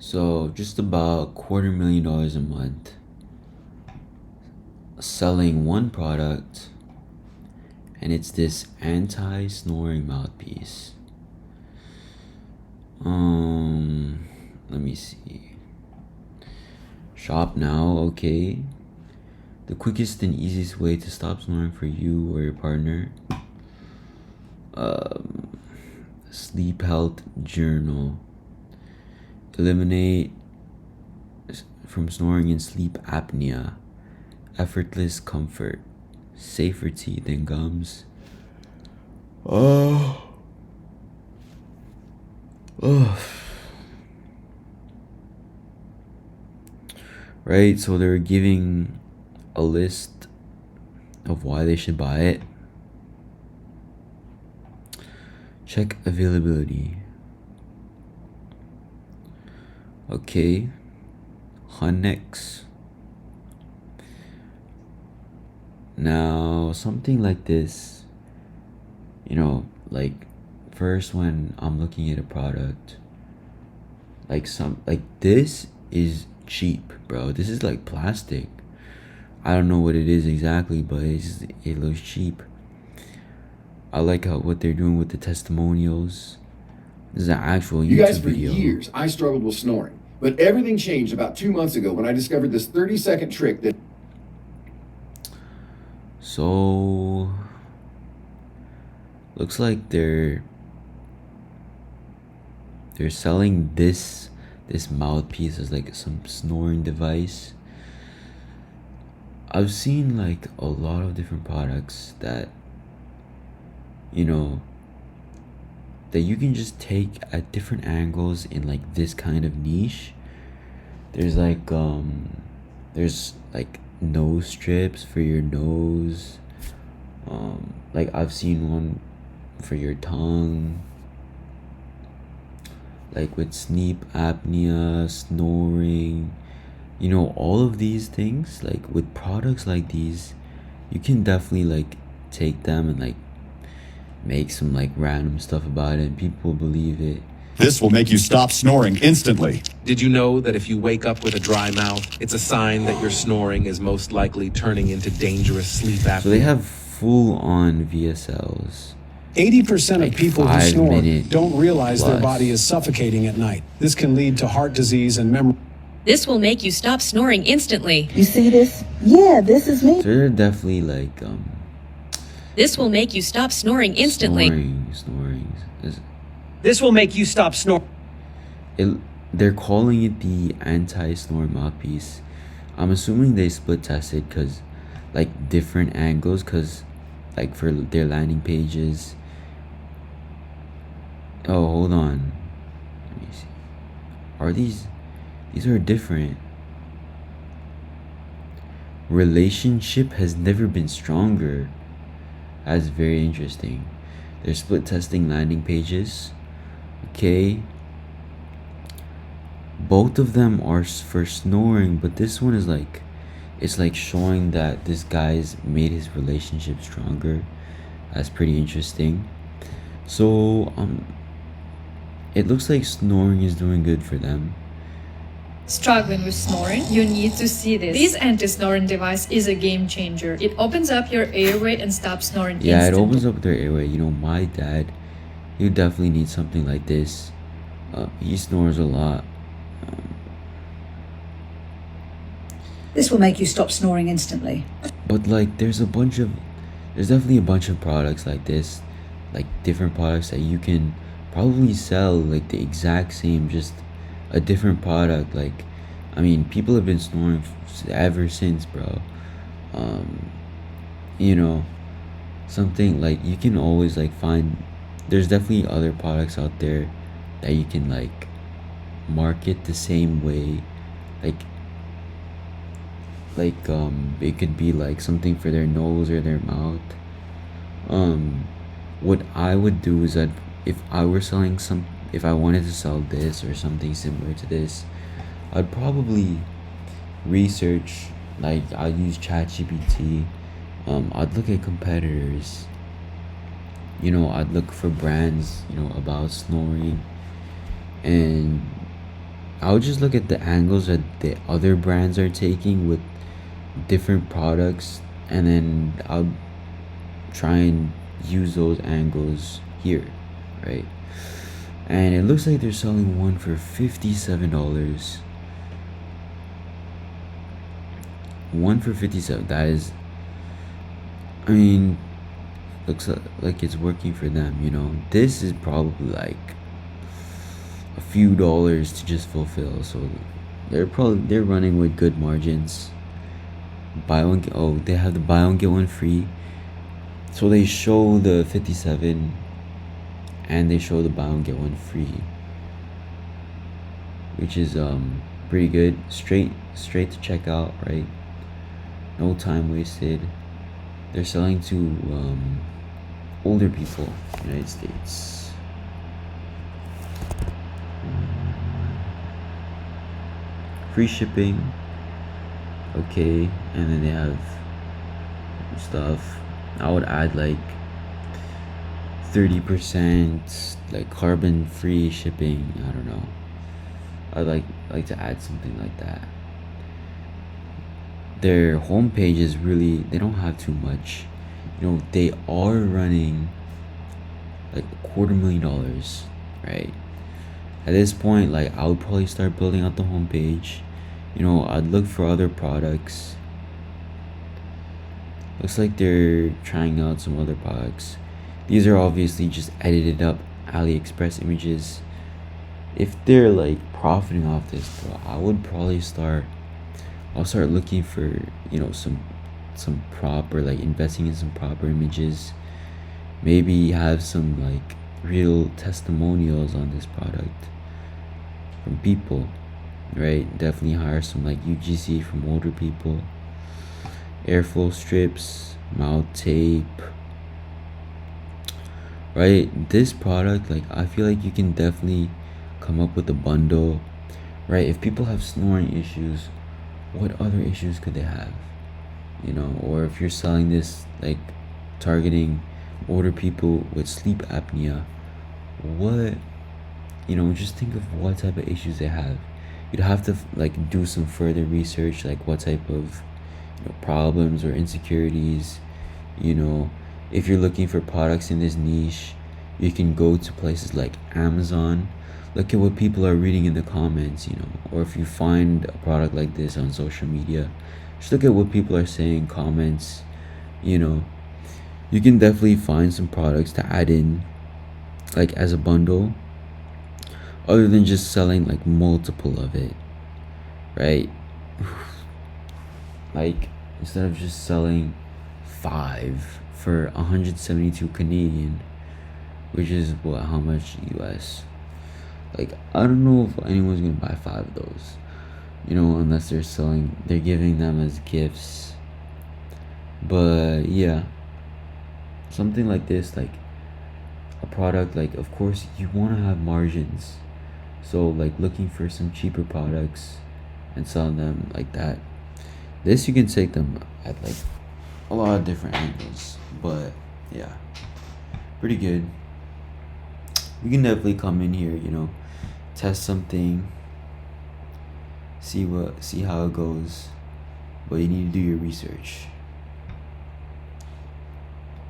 So just about $250,000 a month selling one product, and it's this anti-snoring mouthpiece. Let me see. Shop now, okay. The quickest and easiest way to stop snoring for you or your partner. Sleep health journal. Eliminate from snoring and sleep apnea. Effortless comfort. Safer teeth and gums. Oh. Right, so they're giving a list of why they should buy it. Check availability. Okay. Honex. Now, something like this, like first when I'm looking at a product, like this is cheap, bro. This is like plastic. I don't know what it is exactly, but it looks cheap. I like what they're doing with the testimonials. This is an actual YouTube You guys, for video. years, I struggled with snoring. But everything changed about 2 months ago when I discovered this 30-second trick that... So, looks like they're selling this mouthpiece as like some snoring device. I've seen like a lot of different products that that you can just take at different angles in like this kind of niche. There's like nose strips for your nose. Like I've seen one for your tongue. Like with sleep apnea, snoring, all of these things, like with products like these, you can definitely like take them and like make some like random stuff about it and people believe it. This will make you stop snoring instantly. Did you know that if you wake up with a dry mouth, it's a sign that your snoring is most likely turning into dangerous sleep apnea? So they have full-on VSLs. 80% Like of people who 5 snore minute don't realize their plus. body is suffocating at night. This can lead to heart disease and memory. This will make you stop snoring instantly. You see this? Yeah, this is me. So they're definitely like This will make you stop snoring instantly. snoring. This will make you stop snoring. They're calling it the anti-snore mouthpiece. I'm assuming they split tested because like different angles, because like for their landing pages. Oh, hold on. Let me see. Are these are different. Relationship has never been stronger. That's very interesting. They're split testing landing pages. Okay. Both of them are for snoring, but this one is like, it's like showing that this guy's made his relationship stronger. That's pretty interesting. So it looks like snoring is doing good for them. Struggling with snoring? You need to see this. This anti-snoring device is a game changer. It opens up your airway and stops snoring Yeah, instantly. it opens up their airway. My dad, he definitely needs something like this. He snores a lot. This will make you stop snoring instantly. But like there's definitely a bunch of products like this, like different products that you can probably sell like the exact same, just a different product. Like, I mean, people have been snoring ever since, bro. Something like you can always like find, there's definitely other products out there that you can like market the same way, like it could be like something for their nose or their mouth. What I would do is that if I wanted to sell this or something similar to this, I'd probably research, like I'd use ChatGPT. I'd look at competitors. I'd look for brands, about snoring, and I would just look at the angles that the other brands are taking with different products, and then I'll try and use those angles here, right? And it looks like they're selling one for $57. One for 57. That is, I mean, looks like it's working for them, you know. This is probably like a few dollars to just fulfill, so they're running with good margins. They have the buy one get one free. So they show the 57 and they show the buy one get one free, which is pretty good. Straight to checkout, right? No time wasted. They're selling to older people, United States. Free shipping. Okay, and then they have stuff. I would add like 30% like carbon free shipping. I don't know. I'd like to add something like that. Their homepage is really, they don't have too much. You know, they are running like $250,000, right? At this point, like I would probably start building out the homepage. You know, I'd look for other products. Looks like they're trying out some other products. These are obviously just edited up AliExpress images. If they're like profiting off this, bro, I'll start looking for, you know, some proper, like investing in some proper images. Maybe have some like real testimonials on this product from people, right? Definitely hire some like UGC from older people. Airflow strips, mouth tape, right? This product, like I feel like you can definitely come up with a bundle, right? If people have snoring issues, what other issues could they have, you know? Or if you're selling this, like targeting older people with sleep apnea, what, you know, just think of what type of issues they have. You'd have to like do some further research, like what type of, you know, problems or insecurities. You know, if you're looking for products in this niche, you can go to places like Amazon. Look at what people are reading in the comments, you know. Or if you find a product like this on social media, just look at what people are saying, comments, you know. You can definitely find some products to add in, like as a bundle, other than just selling like multiple of it, right? Like instead of just selling 5 for 172 Canadian, which is what, how much US? Like I don't know if anyone's gonna buy 5 of those, you know, unless they're giving them as gifts. But yeah, something like this, like a product, like of course you want to have margins, so like looking for some cheaper products and selling them like that. This you can take them at like a lot of different angles, but yeah, pretty good. You can definitely come in here, you know, test something, see how it goes, but you need to do your research.